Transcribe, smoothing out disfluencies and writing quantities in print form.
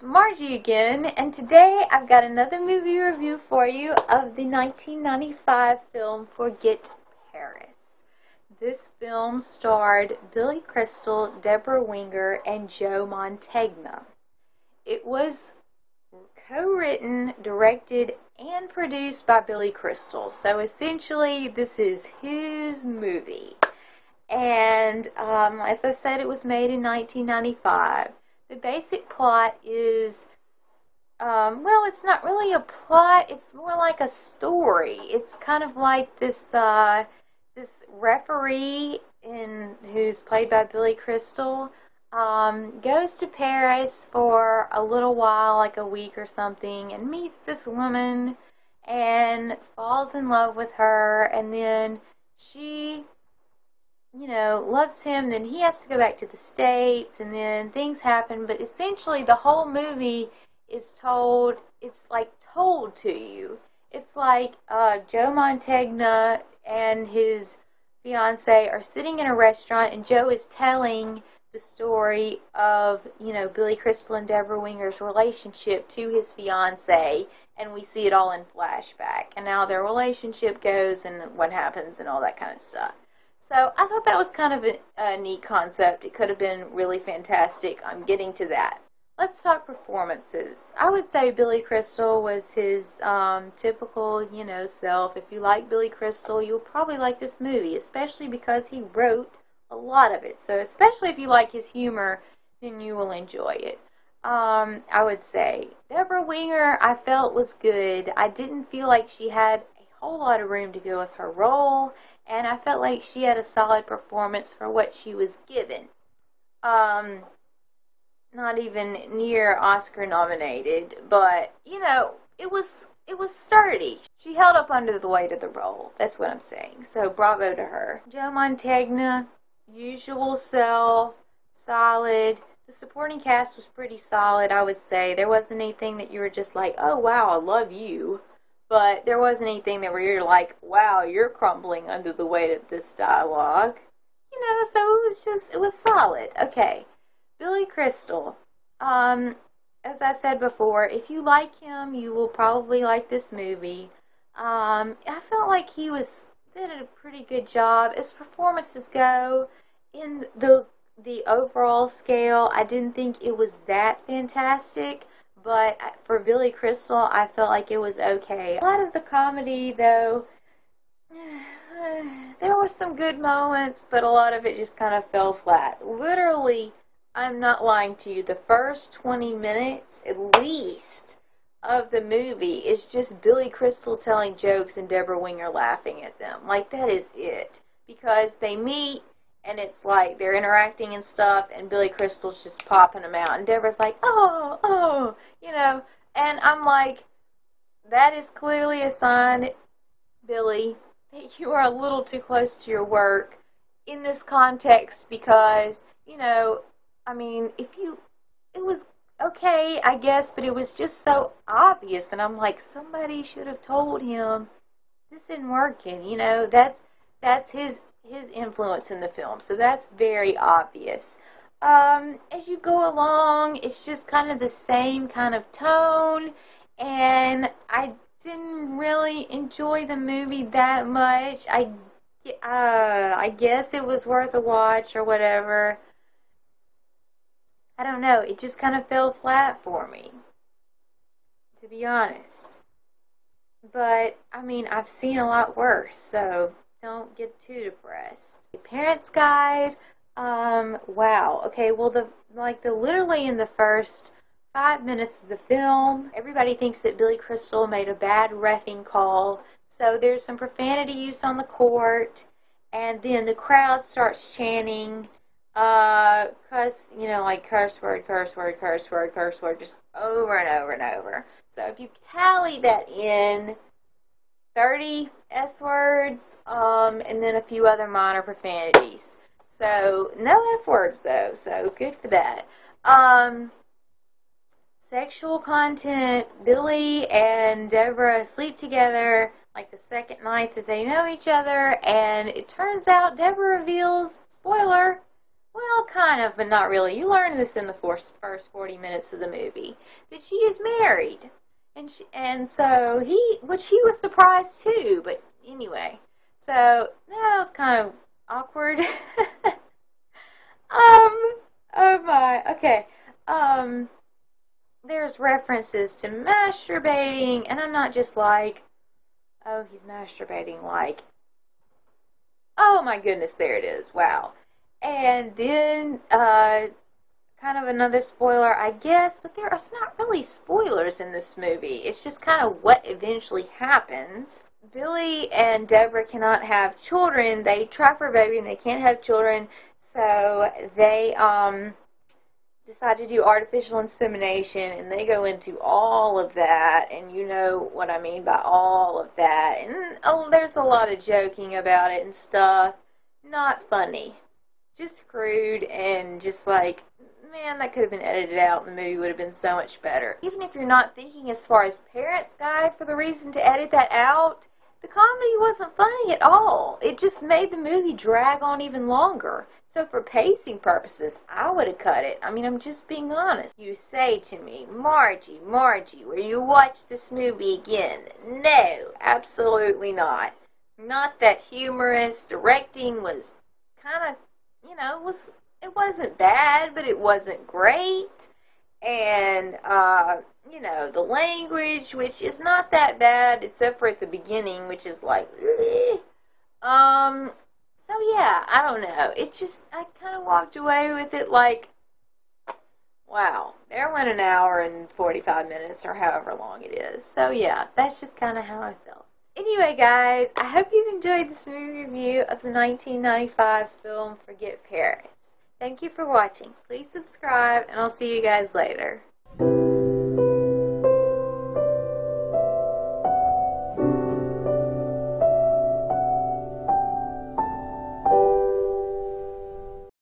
Margie again, and today I've got another movie review for you of the 1995 film Forget Paris. This film starred Billy Crystal, Debra Winger, and Joe Mantegna. It was co-written, directed, and produced by Billy Crystal, so essentially this is his movie. And as I said, it was made in 1995. The basic plot is, well, it's not really a plot, it's more like a story. It's kind of like this referee who's played by Billy Crystal, goes to Paris for a little while, like a week or something, and meets this woman and falls in love with her, and then she loves him, then he has to go back to the States, and then things happen, but essentially the whole movie is told, it's like told to you. It's like Joe Mantegna and his fiance are sitting in a restaurant, and Joe is telling the story of, Billy Crystal and Debra Winger's relationship to his fiance, and we see it all in flashback, and how their relationship goes, and what happens, and all that kind of stuff. So I thought that was kind of a neat concept. It could have been really fantastic. I'm getting to that. Let's talk performances. I would say Billy Crystal was his typical, self. If you like Billy Crystal, you'll probably like this movie, especially because he wrote a lot of it. So especially if you like his humor, then you will enjoy it. I would say Debra Winger, I felt was good. I didn't feel like she had a whole lot of room to go with her role, and I felt like she had a solid performance for what she was given. Not even near Oscar nominated, but it was sturdy. She held up under the weight of the role. That's what I'm saying. So bravo to her. Joe Mantegna, usual self, solid. The supporting cast was pretty solid, I would say. There wasn't anything that you were just like, oh wow, I love you. But there wasn't anything that where you're like, wow, you're crumbling under the weight of this dialogue. So it was solid. Okay. Billy Crystal. As I said before, if you like him, you will probably like this movie. I felt like he did a pretty good job. As performances go, in the overall scale, I didn't think it was that fantastic. But for Billy Crystal, I felt like it was okay. A lot of the comedy, though, there were some good moments, but a lot of it just kind of fell flat. Literally, I'm not lying to you, the first 20 minutes, at least, of the movie is just Billy Crystal telling jokes and Debra Winger laughing at them. Like, that is it. Because they meet, and it's like they're interacting and stuff, and Billy Crystal's just popping them out. And Deborah's like, oh, And I'm like, that is clearly a sign, Billy, that you are a little too close to your work in this context because, it was okay, I guess, but it was just so obvious. And I'm like, somebody should have told him this isn't working. That's his influence in the film, so that's very obvious. As you go along, it's just kind of the same kind of tone, and I didn't really enjoy the movie that much. I guess it was worth a watch or whatever. I don't know, it just kind of fell flat for me, to be honest. But, I've seen a lot worse, so don't get too depressed. Parents Guide, wow. Okay, well, literally in the first 5 minutes of the film, everybody thinks that Billy Crystal made a bad reffing call, so there's some profanity use on the court, and then the crowd starts chanting, curse word, curse word, curse word, curse word, just over and over and over. So if you tally that in, 30 S words, and then a few other minor profanities. So, no F words though, so good for that. Sexual content, Billy and Debra sleep together like the second night that they know each other, and it turns out Debra reveals, spoiler, well, kind of, but not really. You learn this in the first 40 minutes of the movie, that she is married. And so which he was surprised too, but anyway. So, that was kind of awkward. Oh my, okay. There's references to masturbating, and I'm not just like, oh, he's masturbating, like, oh my goodness, there it is, wow. And then, kind of another spoiler, I guess, but there's not really spoilers in this movie. It's just kind of what eventually happens. Billy and Debra cannot have children. They try for a baby and they can't have children, so they decide to do artificial insemination, and they go into all of that, and you know what I mean by all of that. And oh, there's a lot of joking about it and stuff. Not funny. Just crude and just like, man, that could have been edited out and the movie would have been so much better. Even if you're not thinking as far as parents' guide for the reason to edit that out, the comedy wasn't funny at all. It just made the movie drag on even longer. So for pacing purposes, I would have cut it. I mean, I'm just being honest. You say to me, Margie, will you watch this movie again? No, absolutely not. Not that humorous. Directing was kind of, you know, it wasn't bad, but it wasn't great. And, you know, the language, which is not that bad, except for at the beginning, which is like, so yeah, I don't know. It's just, I kind of walked away with it like, wow, there went an hour and 45 minutes or however long it is. So yeah, that's just kind of how I felt. Anyway, guys, I hope you've enjoyed this movie review of the 1995 film Forget Paris. Thank you for watching. Please subscribe, and I'll see you guys later.